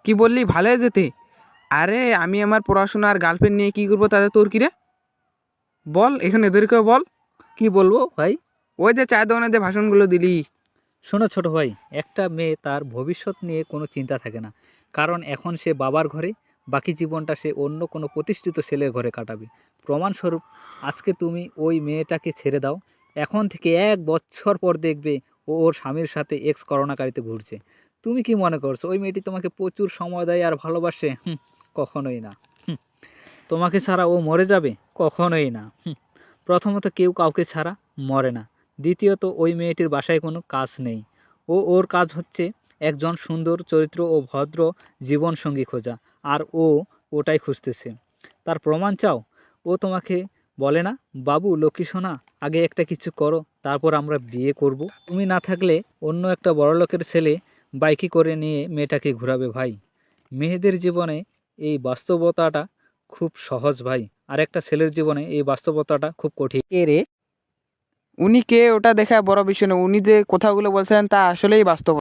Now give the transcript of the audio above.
কি বললি ভালো যেতে? আরে আমি আমার পড়াশোনা আর গার্লফ্রেন্ড নিয়ে কি করবো, তাদের তোর কি রে? বল এখানে এদেরকেও বল। কি বলবো ভাই? ওই যে চায়ের দোকানে যে ভাষণগুলো দিলি। শোনো ছোট ভাই, একটা মেয়ে তার ভবিষ্যৎ নিয়ে কোনো চিন্তা থাকে না, কারণ এখন সে বাবার ঘরে, বাকি জীবনটা সে অন্য কোনো প্রতিষ্ঠিত ছেলের ঘরে কাটাবে। প্রমাণস্বরূপ আজকে তুমি ওই মেয়েটাকে ছেড়ে দাও, এখন থেকে 1 বছর পর দেখবে ও ওর স্বামীর সাথে এক্স করোনাকারীতে ঘুরছে। তুমি কি মনে করছো ওই মেয়েটি তোমাকে প্রচুর সময় দেয় আর ভালোবাসে? কখনোই না। হুম, তোমাকে ছাড়া ও মরে যাবে? কখনোই না। প্রথমত কেউ কাউকে ছাড়া মরে না। দ্বিতীয়ত ওই মেয়েটির বাসায় কোনো কাজ নেই। ওর কাজ হচ্ছে একজন সুন্দর চরিত্র ও ভদ্র জীবনসঙ্গী খোঁজা, আর ও ওটাই খুঁজতেছে। তার প্রমাণ চাও? ও তোমাকে বলে না, বাবু লক্ষ্মী সোনা, আগে একটা কিছু করো, তারপর আমরা বিয়ে করব। তুমি না থাকলে অন্য একটা বড়লোকের ছেলে বাইকে করে নিয়ে মেয়েটাকে ঘোরাবে ভাই। মেয়েদের জীবনে এই বাস্তবতাটা খুব সহজ ভাই, আর একটা ছেলের জীবনে এই বাস্তবতাটা খুব কঠিন। কে রে? উনি কে ওটা দেখা বড় বিষয় না, উনি যে কথাগুলো বলছেন তা আসলেই বাস্তব।